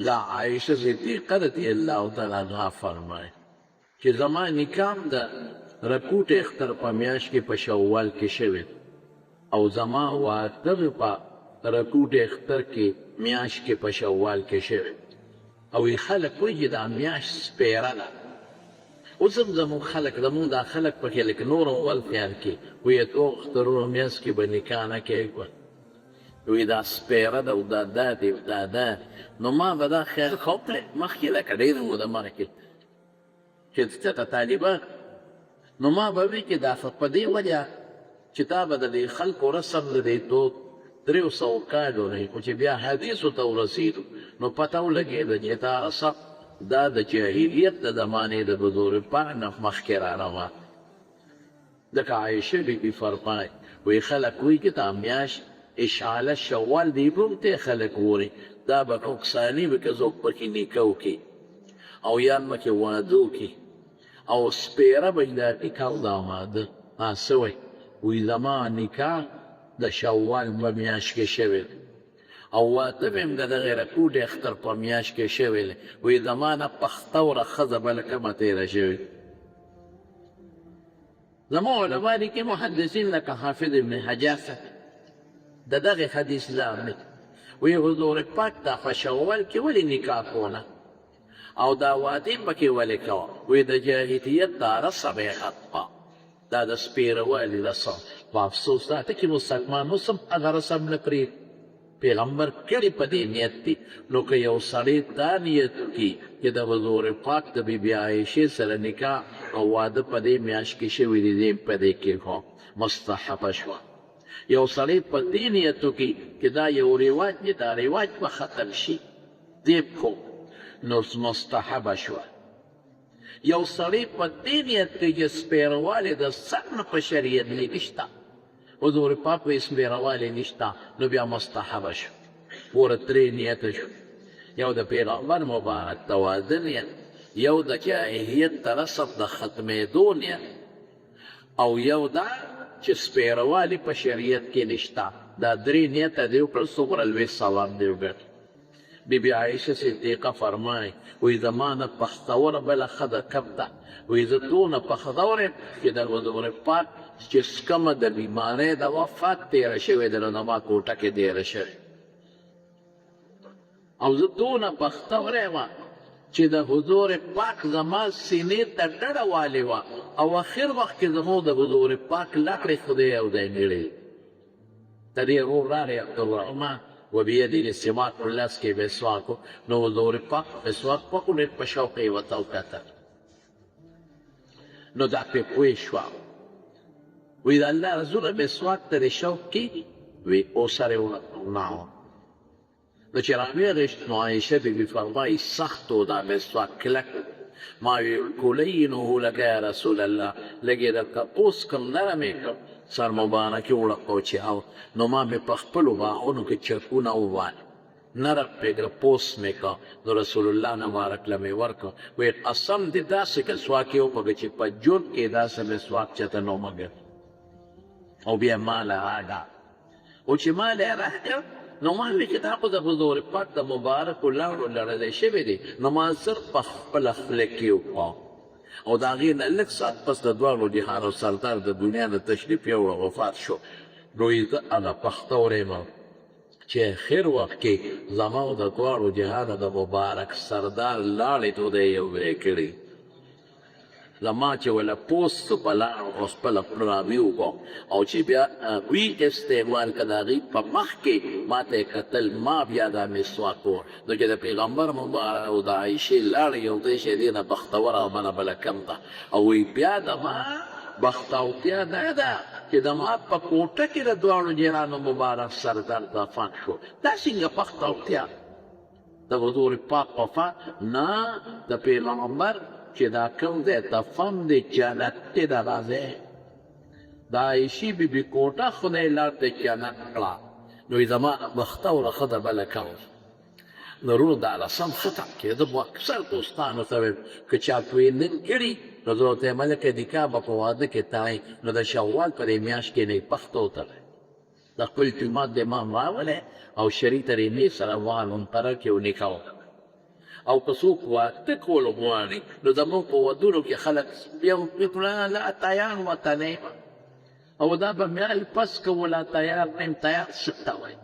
دا عائشہ صدیقہ رضی اللہ تعالی عنہا فرمائے چې زما نکاح د رکوټ اختر په میاشت کې په شوال کې شوی او زما واده په رکوټ اختر کې میاشت کې په شوال کې شوی او خلک وایي دا میاشت سپیره ده. اوس هم زموږ خلک دا خلک پکې لکه نور اول خیال کې وایي تو اخترونو میاشت کې به نکاح نه کېږي وی دا سپیره ده او دا دی او دا ده. نو ما به دا خیال کوپلې مخکې لکه ډېر موده مخکې چې څه ته طالبان نو ما به وی کې دا په دې وجه چې تا به د دې خلکو رسم د دې دود 300 کالو نه خو چې بیا حدیثو ته ورسېدو نو پته ولګېده چې دا رسم دا د جاهلیت د زمانې د حضور پاک نه مخکې راروان. ځکه عایشه بیبي فرمایي وی خلک وایي چې دا میاشت اشعال شوال دی بومته خلق ووري دا به کوکسانی به که زوک پکې نیکو کې او یان مکه وادو کې او سپیره به دا ټیکاو دا ماده سوی وی زما نکاح د شوال په میاشت کې شوی او واته هم د دغه رکوټ اختر په میاشت کې شوی وی زما نه پختوره ښځه بله کومه تېره شوې. زما علما دي کې محدثین لکه حافظ ابن حجر د دغه حدیث لامل وی حضور پاک ته په شوال کې ولې نکاح کونه او دا واده پکې ولې کوه وی د جاهلیت دا رسم یې حقا دا د سپیروالي رسم په افسوس دا ته کې مسلمان اوس هم هغه رسم نه پرېږدي. پیغمبر کړي په دې نیت دي نو که یو سړی دا نیت کړي چې د حضور پاک د بیبي عایشې سره نکاح او واده په دې میاشت کې شوي دي دې په دې کې خو مستحبه شوه. یو سړی په دې نیت وکړي چې دا یو رواج دی دا رواج به ختم شي دې خو نو مستحبه شوه. یو سړی په دې نیت کې چې سپیروالی د سر نه په شریعت کې نشته حضور پاک وایي سپیروالی نشته نو بیا مستحبه شو. پوره 3 نیته شو یو د پیغمبر مبارک د واده نیت یو د جاهلیت د رسم د ختمېدو نیت او یو دا چې سپیروالي په شریعت کې نشته. دا 3 نیته دی وکړل څومره لوی ثواب دی وګټه. بیبي عایشه صدیقه فرمایي وی زما نه پختوره بله ښځه کم ده وی زه دونه پختوره یم چې د حضور پاک چې کومه د بیمارۍ د وفات تېره شوې ده نو زما کوټه کې تېره شوې او زه دونه پختوره یم چې د حضور پاک زما سینې ته ډډه والې وه او اخر وخت کې زموږ د حضور پاک لکړې خدای او دی نړۍ د دې ورور راغی عبدالرحمن و بیدی السماک په لاس کې مسواک نو حضور پاک مسواک پکړې په شوق یې ورته وکتل نو دا پرې پوه شوه وی د الله رسول مسواک ته د شوق کې وی اوسره یې ونهو نو چې راویغې نو عایشه بیبي فرمایي سخت و دا مسواک کلک ما وی کولینه لکه یا رسول الله لږ یې درته اوس کم نرم یې کړم سر مبارک یې وړکوچاو نو ما مې په خپلو باغونو کې چرکونه ووال نرم پرېږده پوس مې که نو رسول الله مبارک له مې ورکړه وی قسم دې داسې که سواک یې وپکړه چې په ژوند کې داسې مسواک چاته نه ومګر او بیا ما له راډه او چې ما له یې راکړ نو ما وی چې دا خو د حضور پاک د مبارکو لاړو لړلی شوی دی نو ما صرف په خپله خوله کې وکړه او د هغې نه لږ ساعت پس د دواړو جهانو سردار د دنیا د تشریف یوه وفات شو نو یې زه هغه پختوری یم چې اخر وخت کې زما د دواړو جهانو د مبارک سردار لاړې دودی یو ځای کړي زما چې وله پوست په لاړو او خپله پړاوي وکړو او چې بیا وی استعمال که د هغې په مخ کې ما ته یې کتل ما بیا دا مسواک و نو چې د پیغمبر مبارک او د عایشې لاړې یو ځای شی دې نه بختوره او منه بله کم ده او وی بیا د ما بختاوتیا دا ده چې د ما په کوټه کې د دواړو جیرانو مبارک سردار دفن شو دا څنګه بختاوتیا د حضور پاک وفات نه د پیغمبر چې دا کوم دی دفن دی جنت دی دغه ځای د عایشې بیبي کوټه خدای لار د جنت کړه نو یې زما بختوره ښځه بله کوم نو ورونو دا رسم ښه ته کېده مو اکثر دوستانو ته ویم که چا تویندن کړي نو زه ورته یم هلکه نکاح به په واده کې تای نو د شوال په دې میاشت کې نه یې پښتو تلی د خپل جومات د امام راولی او شري ترېنې سره وال منطره کې و نکاح وکړه او که څوک واده کول غواړي نو زموږ په ودونو کې خلک یو فکر لا تیار وطنې او دا به میال پس که ولا تیار نیم تیار څه ته وایي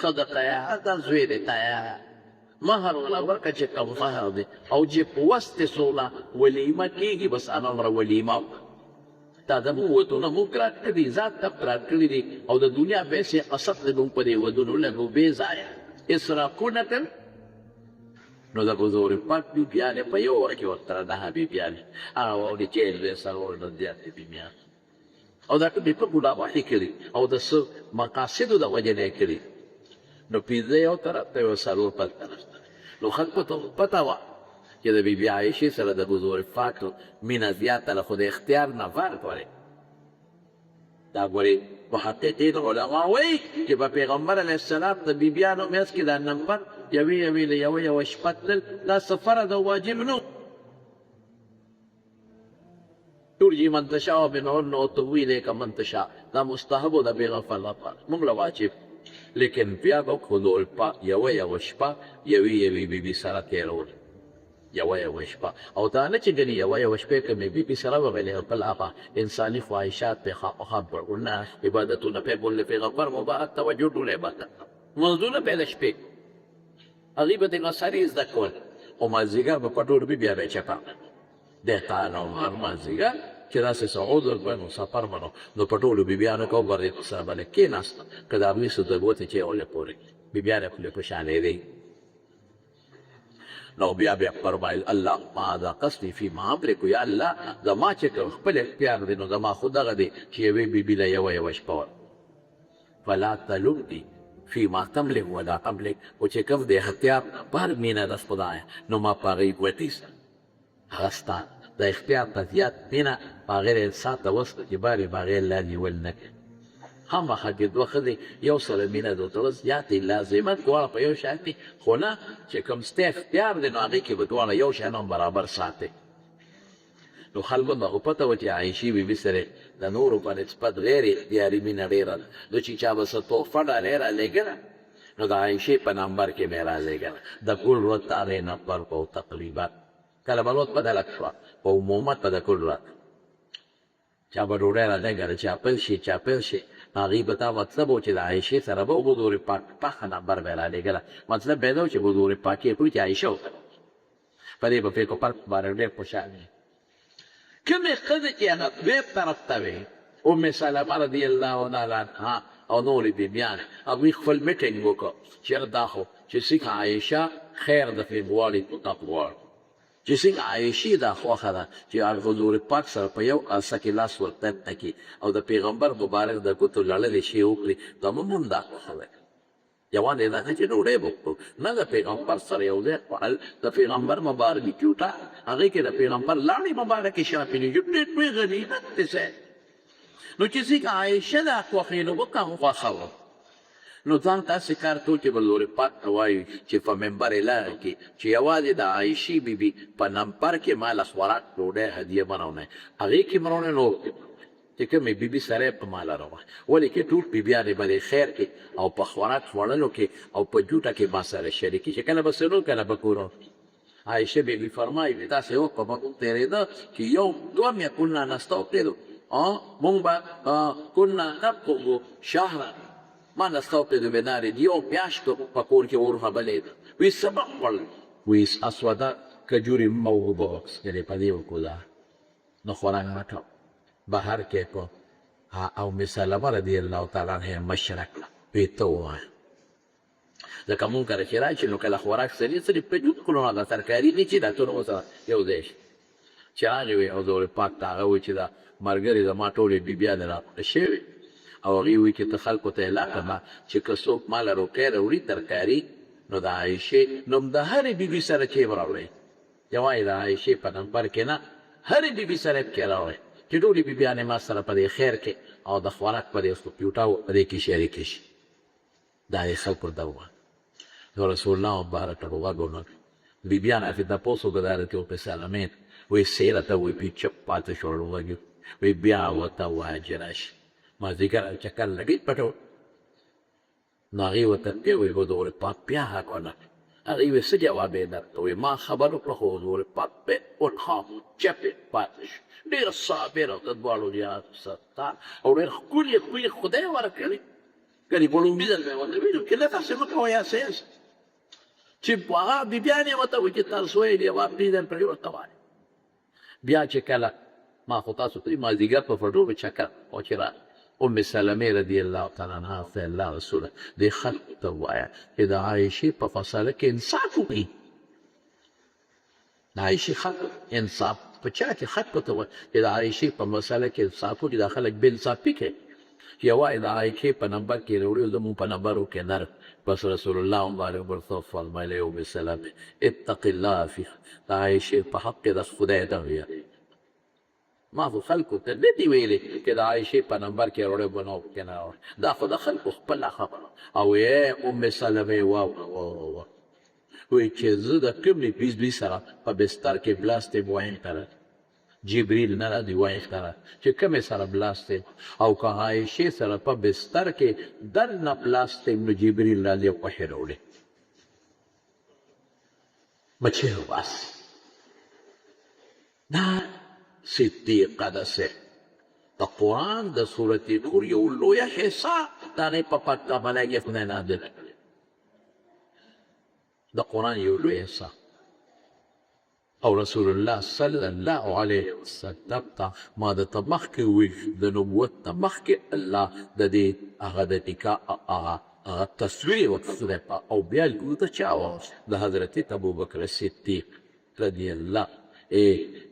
ښځه تیار ده زوی دی تیار مهر ولا ورکه چې کوم مهر دی او چې په وست سوله ولیمه کېږي بس هغومره ولیمه دا زموږ ودونه موږ رات کړي ذات ته رات کړي دي او د دنیا پیسې قصد دی موږ په دې ودونو لګو بې ځایه اسرافونه کوي نو د حضور پاک بیبیانې په یو وخت کې ورته نهه بیبیانې هغه د جیل دی څلور نه زیاتې بیبیانې او دا ټول په ګناهوالي کړي او د څه مقاصدو د وجې نه یې کړي نو پنځه یو طرف ته یو څلور بل طرف ته نو خلکو ته پته وه چې د بیبي عایشې سره د حضور پاک مینه زیاته ده خو د اختیار نه فرق ولې دا ګورې محققین علما وایي چې په پیغمبر علیه السلام د بیبیانو منځ کې دا نمبر یوې له یوه شپه تلل دا څه فرض او واجب نه ترجي من تشاء ومنهن وتؤوي إليك من تشاء دا مستحب ده پیغمبر لپاره موږ له واجب لیکن بیا به حضور پاک یوه شپه یوې بیبي سره تېرول یوه شپه او دا نه چې ګنې یوه شپې کومې بیبي سره وغلی بل هغه انساني خواهشات پې خامخا نه عبادتونه پې بولې پیغمبر مبارک توجه ټول عبادت منځونه پې د شپې هغوی به د غساري زده کول او مازدیګر به په ټول بیا به یې چپه دهقان او هر مازدیګر چې داسې سعود وربنو سفر منو نو په ټولو بیبیانو کې وبرې سره باندې کېناسته که د هغوی څه ضرورت یې چې ولې پورې بیبیانې خپلې خوشحالېدې نو بیا فرمایل اللهم هذا قصدي فيما املك یا الله زما چې خپل اختیار دی نو زما خو دغه دی چې یوې بیبي له یوه شپه فلا تلمني فيما تملك ولا املك او چې کوم دی اختیار پر مینه د خدای نو ما په هغې ګوتې سه هغه ستا د اختیار ته زیات مینه په هغې انسان ته وسته چې بارې په هغې لا نیول نه کوي خامخا کې دوه ښځې یو سره مینه د ورته زیاتې لازمت دواړه په یو شان دي خو نه چې کوم ستا اختیار دی نو هغې کې به دواړه یو شان هم برابر ساتي نو خلکو ته خو پته وه چې عایشې بیبي سره د نورو په نسبت غیر اختیاري مینه ډېره ده نو چې چا به څه تحفه ډالۍ رالېږله نو د عایشې په نمبر کې مې رالېږله د کل ورځ تارې نمبر کو تقریبا کله به ورځ بدله شوه په عمومت به د کل ورځ چا به ډوډۍ رالېږله چاپل شي هغې به دا مطلب و چې د عایشې سره به حضور پاک پخه نمبر به یې رالېږله مطلب به یې دا و چې حضور پاک یې پوه چې عایشه وه په دې به فکر فرق باندې ډېر خوشحال وي کومې ښځې چې هغه دویم طرف ته وې ام سلمه رضی الله عنها او نورې بیبیانې هغوی خپل میټینګ وکړه چېرې دا خو چې څنګه عایشه خیر د فې غواړي تقوا غواړي چې څنګه عایشې دا خوښه ده چې حضور پاک سره په یو عرصه کې لاس ورتن نه کړي او د پیغمبر مبارک د ګوتو لړلې شی وکړي دا موږ دا خوښه ده یوازې دا نه چې ډوډۍ به وکړو نه د پیغمبر سره یو ځای خوړل د پیغمبر مبارک چوټه هغې کې د پیغمبر لاړې مبارکې شاپېنې ډېر لوی غنیمت دی نو چې څنګه عایشه دا خوښې نو به کوم خوښه وه نو ځان تاسې کار کوو چې حضور پاک ته وایو چې په منبر اعلان کې چې یوازې د عایشې بیبي په نمبر کې ما له خوراک ډوډۍ هدیه منونه هغې کې منونه نو چې کومې بیبي سره په ما لروه ولې کې ټول بیبیانې به د خیر کې او په خوراک خوړلو کې او په جوټه کې ما سره شریکې چې کله به سنو کله به کورو عایشه بیبي فرمایي داسې وکړه به موږ تېرېده چې یو دوه میا کلنا نستوقدو موږ به کلنا نبقو شهره ما نستوقد بنار یو میاشت په کور کې اور خبلېده وی سبق خوړل وی اسوده کجوري موبوکس یعنې په دې وکړو نو خوراک مټو بهر کې کو او ام سلمه رضی الله تعالی عنها مشره کړه وی ته ووایه ځکه مونږ کله چې راشي نو کله خوراک سړي په جوت کړو نو هغه ترکاري نه چې دا ټول ورسره یو ځای شي چې راغی وی حضور پاک ته هغه وایي چې دا ملګرې زما ټولې بیبیانې راغونډې شوې او هغې وایي چې ته خلکو ته اعلان کړه چې که څوک ماله روکۍ راوړي ترکاري نو د عایشې نوم د هرې بیبي سره چې به راوړئ یوازې د عایشې په نمبر کې نه هرې بیبي سره یې پکې راوړئ چې ټولې بیبیانې ما سره په دې خیر کې او د خوراک په دې کمپیوټر په دې کې شریکې شي دا یې خلکو ته ووایه نو رسول الله مبارک ته غوږ ونه بیبیان افې تپوس وکړه د حضرت ام سلمې وایي سیره ته وایي پې چپ پاتې شول غوږ وایي بیا ورته ووایه چې راشي مازدیګر چکر لګېد په ټول نو هغې ورته بیا وایي حضور پاک بیا حق ونه هغې ویې څه جواب یې درته وایي ما خبر وکړه خو حضور پاک به اونخام چپې پاتې شو ډېره صابره د دواړو جهاد ستار او ډېر ښکلې خوی خدای ورکړې ګنې په لومړي ځل مې ورته ویلي که نه داسې مه کوه یاسین چې هغه بیبیانې ورته وایي چې تاسو ویلې وه پرېږدم پرې ورته وایي بیا چې کله ما خو تاسو ته مازدیګر په فټو به چکر او چې راغی ام سلمې رضی الله تعالی عنها ته الله رسوله دې خلکو ته ووایه چې د عایشې په فصله کې انصاف وکړي د عایشې خلک انصاف په چا کې خلکو ته ووایه چې د عایشې په مسله کې انصاف وکړي دا خلک بې انصافي کوي چې یوایې د عایشې په نمبر کې راوړي زموږ په نمبرو کې نر بس رسول الله مبارک ورته فرمایلی ام سلمې اتق الله فی د عایشې په حق کې د خدای ته ویل ما خو خلکو ته نه دي ویلي چې د عایشې په نمبر کې راوړی به نه کې نه راوړی دا خو د خلکو خپله خبره او ای ام سلمې واوره وایي چې زه د کومې بیزبي سره په بستر کې بلاستې واییم کړه جبریل نه راځي وایي ښکاره چې کومې سره بلاستې او که عایشې سره په بستر کې در نه بلاستې نو جبریل راځي او خوښې راوړي بچې وباسي دا صدیقه داسې د قرآن د صورت نور یو لویه حصه د هغې په پټه باندې کې خدای نازله کړې د قرآن یو لویه حصه او رسول الله صلی الله علیه وسلم ته ما درته مخکې وویل د نبوت نه مخکې الله د دې هغه د نکاح هغه تصویر یې ورکړی او بیا لور د چا و د حضرت ابوبکر صدیق رضی الله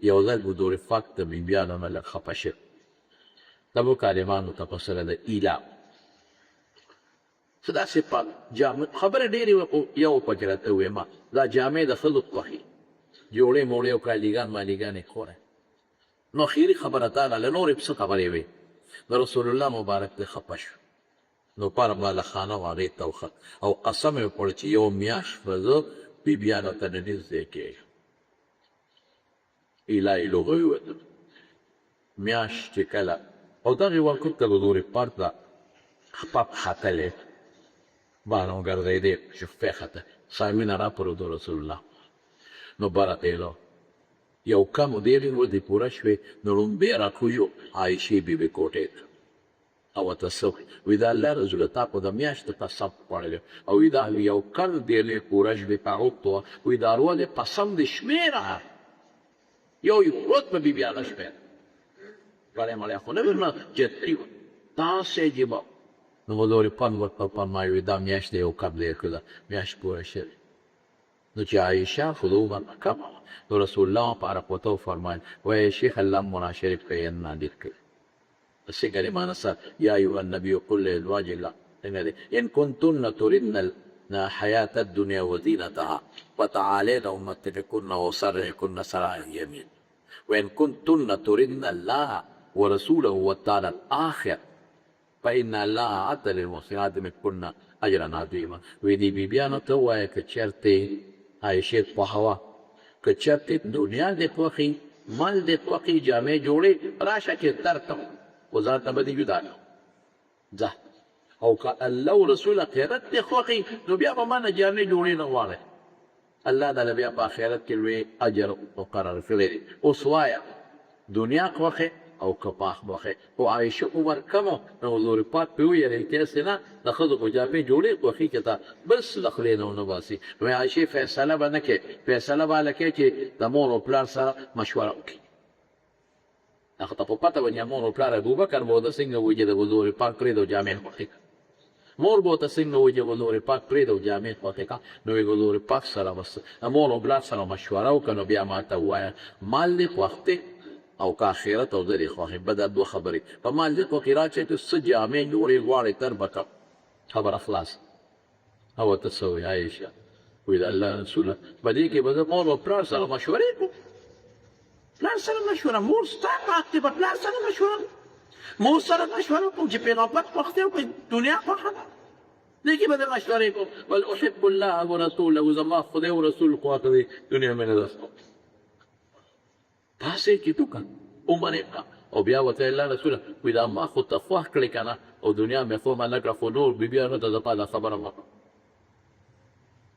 یو ځل حضور پاک ته بیبیانو نه لږ خفه شوي د ابو عالمانو ته په سره د ایلا څه داسې پاک جامې خبرې ډېرې یو پکې راته وویې ما دا جامې د ښځو خوښي جوړې موړې او کالیګان مالیګانې خوره نو خیري خبره تعالی له نورې څه خبرې وې د رسول الله مبارک ته خفه شو نو پاره بالا خانه و هغې ته وخت او قسم یې وکړ چې یو میاشت به زه بیبیانو ته نه نږدې کېږم ایله لغوی ووتل میاشت چې کله او دغې وخت ته حضور پاک ته خپه ختلې بانو ګرځېدې شفې ختلې سامینه راپرېدو رسول الله نو بره تېلو یو کم ډېرې ورځې پوره شوې نو لومبې راکوزو عایشې بیبي کوټې ته او ورته څه وایي د الله رسوله تا خو د میاشتو قسم خوړلی او وایي دا یو کل ډېرې پوره شوې په هغو ته وایي دا ولې قسم دې شمېره یو پروت په بیبیانه شمېره غړی مړی خو نه وي نه جدي وه داسې عجیبه نو حضور پاک ورته فرمایي وایي دا میاشت یو کم ډېر کړه میاشت پوره شوې نو چې عایشه خو د عمر نه کمه وه نو رسول الله مبارک ورته وفرمایل وایي شیخ الله مناشرف کوي نادر کوي څنګه دی معنی سره یا ایها النبي قل لازواج الله څنګه دی ان كنتن تردن حیات الدنیا وزینتها فتعالین امتعکن واسرحکن سراح جمیل وان كنتن تردن الله ورسوله والدار الاخر فإن الله أعد للمحسنات منكن أجرا عظيما وی دې بیبیانو ته ووایه که چېرته عایشې خوښوه که چېرته دنیا دې خوښي مال دې خوښي جامې جوړې راشه چې درته خو ځان ته به دې جدا کړو ځه او که الله او رسول آخرت دې خوښي نو بیا به ما نه جامې جوړې نه غواړې الله تعالی بیا په آخرت کې لوی اجر مقرر کړی دی اوس وایه دنیا خوښې او کپاخ بخې او عایشه عمر کمو نو حضور پاک په ویلې کې سینا د خود کو جاپې جوړې کوخي کته بس لخلې نو باسي نو عایشه فیصله باندې کې فیصله باندې کې چې د مور او پلار سره مشوره وکړي هغه ته په پته ونیا مور او پلار ابوبکر مو د څنګه وجه د حضور پاک پرې د جامې وکړي مور بو ته څنګه وجه حضور پاک پرې د جامې وکړي نو حضور پاک سره بس مور او پلار سره مشوره وکړو بیا ماته وایا مال دې وخت او که آخرت او ذری خواهی بدا دو خبری په مال دې وکړي راچې ته څه جامې جوړې غواړې تر بکه خبره خلاص او ته څه وایې عایشه وایي د الله رسوله په دې کې به زه مور او پلار سره مشورې کوم پلار سره مشوره مور ستا پاک دی به پلار سره مشوره مور سره مشوره کوم چې پیغمبر خوښ دی او په دنیا خوښه ده دې کې به زه مشورې کوم بل احب الله ورسوله زما خدای او رسول خوښ دی دنیا مې نه ده داسې چې تو که عمر یې کړه او بیا ورته الله رسوله وایي دا ما خو ته خوښ کړې که نه او دنیا مې خو ما نه کړه خو نور بیبیانو ته زما دا خبره مه کړه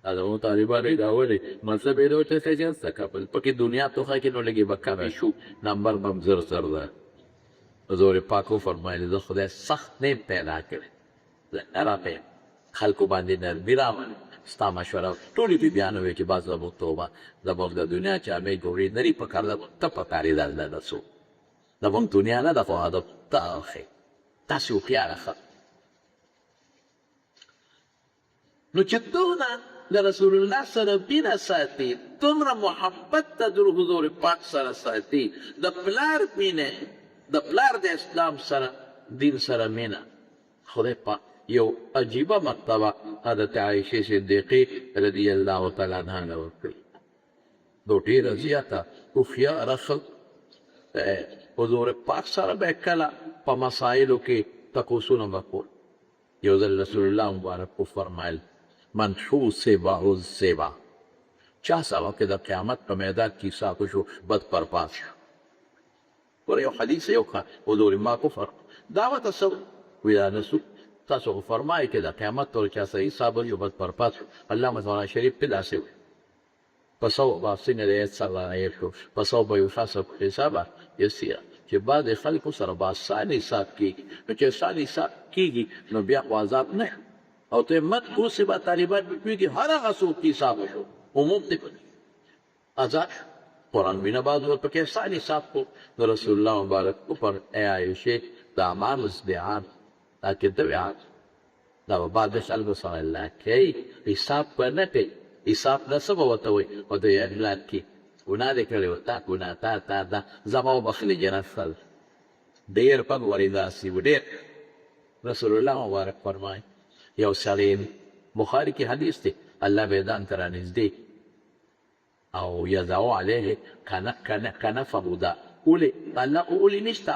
دا زموږ طالبانو دا ولې مطلب یې دا و چې سجن زده که پکې دنیا توخه کې نو لږې به کمې شو نمبر به هم زر زر ده حضور پاک وفرمایل زه خدای سخت نیم پیدا کړی زه نرم یم خلکو باندې نرمي راولم ستا مشوره ټولې بیبیانو وایي چې بس زموږ توبه زموږ د دنیا جامې ګورې نري پکار ده ته پکارېدل نه ده څوک زموږ دنیا نه ده خو ادب ته ښې تاسې هوښیاره ښه نو چې دونه د رسول الله سره مینه ساتي دومره محبت ته در حضور پاک سره ساتي د پلار مینه د پلار د اسلام سره دین سره مینه خدای پاک یو عجیبه مرتبه حضرت عایشې صدیقې رضی الله تعالی عنها نه ورکړي دو ډېره زیاته هوښیاره ښه حضور پاک سره به کله په مسایلو کې تپوسونه به کول یو ځل رسول الله مبارک وفرمایل من شو سبا السبا چا سبا که د قیامت په میدان کې ساکو شو بد پرپاس شو ور یو حدیث یو که حضور ما کفر دعوت سو ویا نسو تاسو خو فرمایي که د قیامت پر چا صحیح صابر یو بد پرپاس شو علامه مولانا شریف په داسې وي په سو به سینه د ایت سره شو په سو به یو شاسو حسابه یسیره چې بعد خلکو سره به آسان حساب کېږي نو چې آسان حساب کېږي نو بیا خو عذاب نه او ته مت اوس به طالبان پوهېږي هر هغه څوک چې حساب شو عموم دی عذاب قرآن مینه بعد ورپکې آسان حساب کو نو رسول الله مبارک وفر ای عایشې د اعمال ازدعان دا کې دویان دا به بعد سلب صلی الله کوي حساب به نه کوي حساب نه څه به ورته وایي او د اعلان کې ګناه دې کړې وه تا ګناه تا دا زما وبخلي جنت سل ډېر پګ ورې داسې و ډېر رسول الله مبارک فرمایي یو سړی بخاري کې حدیث دی الله میدان ته رانږدې او یضع علیه کنفه ده ولې الله ولې نشته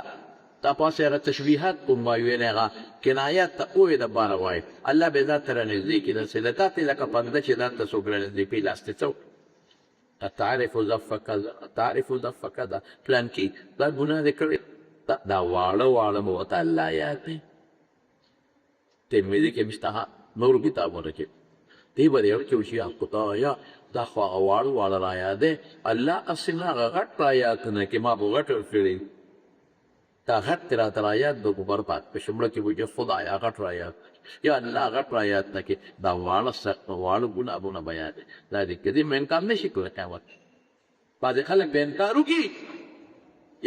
تا پاسې هغه تشبیهات کوم وایو یعنې هغه کنایات ته ووایې دپاره وایي الله میدان ته رانږدې کړي داسې د تاتې لکه پنده چې ځان ته څوک رانږدې کوي لاس ته څه تعرف زف کذا تعرف زف کذا پلان کې دا ګناه دې کړې دا واړه مو ورته الله یاد دی ترمذي کې مشته نور کتابونه کې دی به یو کې وشي خدایا دا خو هغه واړه را یاد دی الله اصل هغه غټ را یاد نه کې ما به غټ کړی دا غټ راته را یاد به برباد په شمله کې وجه خدایا غټ را یاد یا الله غټ را یاد نه کې دا واړه ګناهونه بیان دي دا دې کې دې من کام نشي کولی قیامت بعضې خلک به انکار وکړي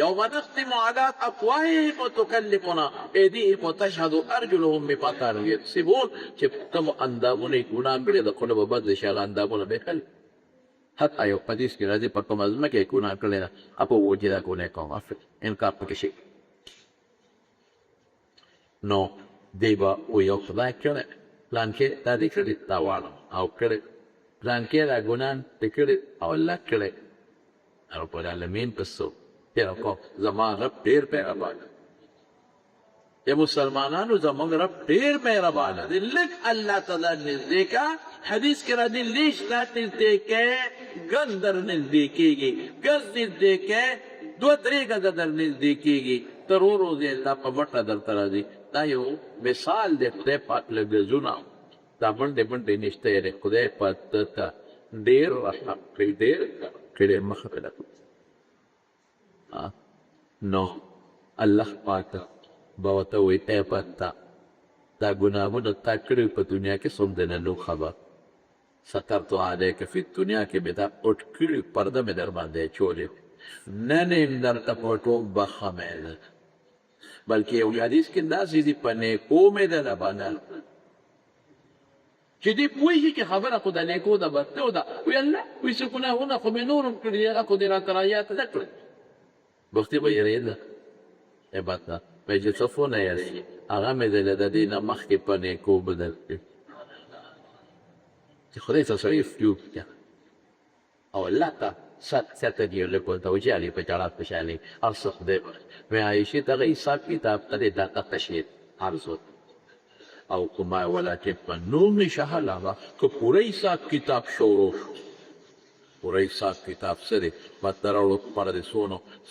یوم نختم علی افواههم وتکلمنا ایدیهم وتشهد ارجلهم بما كانوا یکسبون چې کوم اندامونه یې ګناه کړي د خوله به بد شي هغه اندامونه به خل حتی یو حدیث کې راځي په کومه ځمکه کې ګناه کړې ده په وجه دا ګناه کوم انکار پکې شي نو دی به و یو خدای کړی پلان کې دا دې کړي دا واړه او کړی پلان کې دا ګناه دې کړي او الله کړی رب العالمین په څو تیرا کو زما رب ډیر مهربان دی مسلمانانو زموږ رب ډیر مهربان دی لږ الله تعالی نږدې کا حدیث کې راځي لیش لا نږدې کې ګن در نږدې کېږي ګز نږدې کې دوه درې ګزه در نږدې کېږي تر ورو دې الله په مټه درته راځي دا یو مثال دی خدای پاک له ګزونه دا منډې نشته یې خدای پاک ته ډیر رحم کوي ډیر کړی مخه پیدا نو الله پاک به ورته وایي ای پته دا ګناهونه تا کړي په دنیا کې څوم دی نه نو خبر سترتو علیک فی دنیا کې مې دا پټ کړي پرده مې در باندې اچولې نن یې درته پټوم بخمې ده بلکې یو حدیث کې داسې دي په نیکو مې ده نه باندې چې دې پوهېږي چې خبره خو د نیکو ده برته ده وی الله وایي څه ګناهونه خو مې نور هم کړي هغه خو دې راته رایاد نه کړل بختي به یې ریده عبادت ده وایي چې څه فونه یې هغه مې د دې نه مخکې په نیکو بدل کړي چې خدای تصریف وکړي او الله ته ساته دی له په توجه علی په جړات په شالي ارسخ دی وی عائشې ته حساب کتاب ته دا تشهید ارزو او کومه ولکه په نوم شهلا کو پوره حساب کتاب شروع پوره حساب کتاب سره مترالو پر دې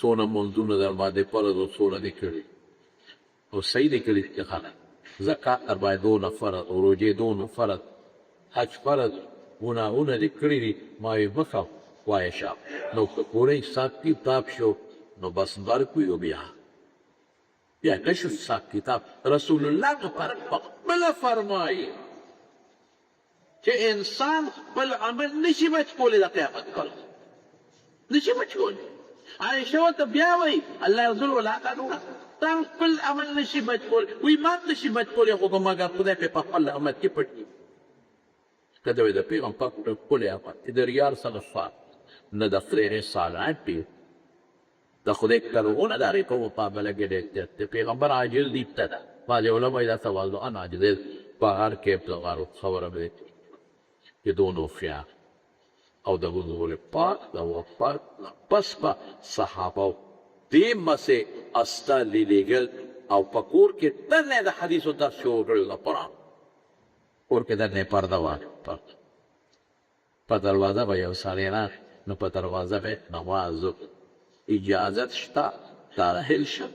سونه منځونه در باندې پر دې سونه دې کړی او صحیح دې کړی چې خاله زکات 42 فرض او روزه 2 فرض حج فرض ګناهونه دې کړي دي ما یې مخه وایه شه نو که کورې حساب کتاب شو نو بس برکوي بیا نشو حساب کتاب رسول الله په خپله فرمایي چې انسان خپل عمل نشي بچ کولی د قیامت پر نشي بچ کولی عایشه ورته بیا وایي الله رسول ولا تا خپل عمل نشي بچ کولی وایي ما نشي بچ کولی خو مګر خدای پې په خپل امت کې پټ کړي که د پیغمبر په ښکلی امت کې د ریال صلفات نه د خیر صالحات پې د خدای کارونه د هغې په مقابله کې ډېر د پیغمبر عاجز دي ته ده بعضې علما یې دا تواضعا عاجز په هر کې ابتغارو خبره به چې دون هوښیار او د حضور پاک د وفات نه پس به صحابو دې مسې استازي لېږل او په کور کې دننه د حدیثو درس شروع کړی د قرآن کور کې دننه پرده وه په دروازه به یو سړی راغی نو په دروازه به نماز اجازت شته داخل شه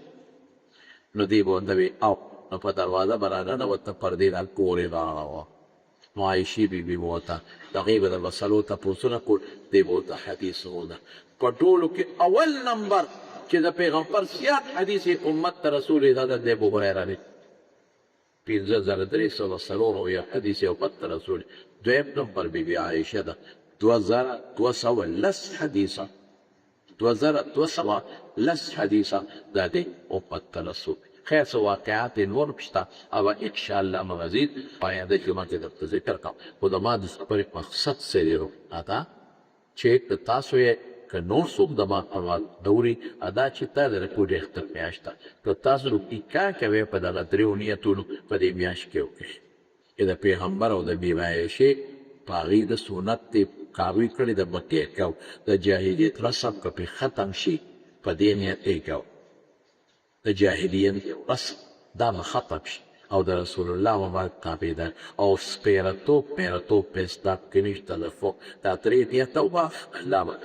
نو دی به ورته وي او نو په دروازه به راننوته پردې را کورې راغله نو عایشې بیبي به ورته د هغې به د مسلو تپوسونه کول دی به ورته حدیث وونه په ټولو کې اول نمبر چې د پیغمبر زیات حدیث امت ته رسول یې دا د ابو هریره دی 53,300 حدیث امت ته رسول دویم نمبر بیبي عایشه ده 2,210 حدیثه 2,210 حدیثه دا دی امت ته رسول خیر څه واقعات نور شته او انشاءالله مزید په آینده جمعه کې درته ذکر کوم خو د ما د سفر مقصد څه دی دا چې که تاسو یې که نور څوک د ما په دوري ادا چې تا د رپورټ اختر میاشت ده که تاسو روپیکا کوئ په دغه دریو نیتونو په دې میاشت کې وکړئ چې د پیغمبر او د بیبي عایشې په هغې د سنت دې کاروي کړي د مکې کو د جاهلیت رسم که پې ختم شي په دې نیت یې کو د جاهلیت رسم دا به ختم شي او د رسول الله مبارک تابعدار او سپیرتوب پیرتوب په اسلام کې نشته د فوق دا درې نیته وه الله به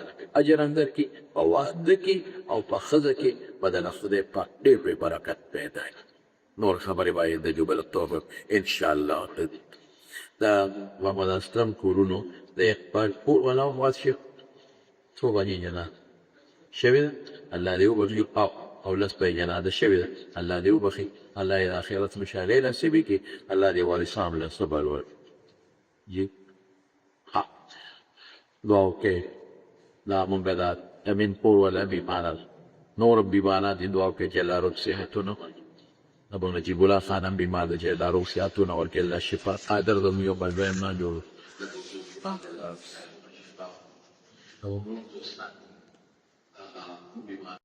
اجر هم درکړي په واده کې او په ښځه کې به د خدای پاک ډېر پرې برکت پیدا کړي نور خبرې باید د جبل الطوفه انشاءالله د محمد اسلم کورونو د اقبال کور ولا وات شي څو بجې جنازه شوې ده الله دې وبخښي او لس به جنازه شوې ده الله دې وبخښي الله یې د آخرت مشالې نصیب کړي الله دې وارثان له صبر ورکړي جی ها دعا وکړئ دا مونږ دا امین کور ولا بیماره نور بیماران دې دعا وکړئ چې الله روغ صحتونه ابو نجیب الله خان هم بیمار دی چې دا روغ صحتونه ورکړي الله شفا قادر د یو بل دویم نه جوړ